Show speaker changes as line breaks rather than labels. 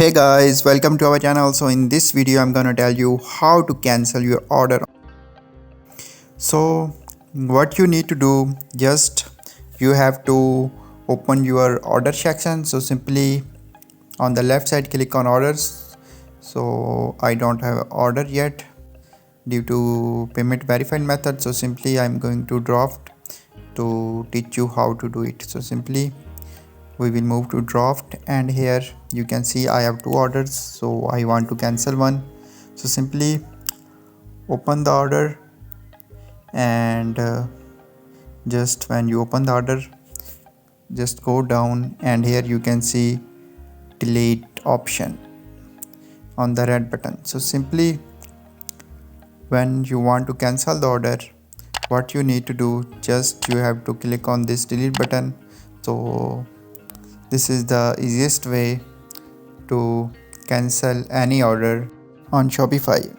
Hey guys, welcome to our channel. So in this video I'm gonna tell you how to cancel your order. So what you need to do, just you have to open your order section. So simply on the left side click on orders. So I don't have an order yet due to payment verified method. So simply I'm going to draft to teach you how to do it. So simply we will move to draft, and here you can see I have two orders, so I want to cancel one. So simply open the order, and just when you open the order, just go down, and here you can see delete option on the red button. So simply when you want to cancel the order, what you need to do, just you have to click on this delete button. So this is the easiest way to cancel any order on Shopify.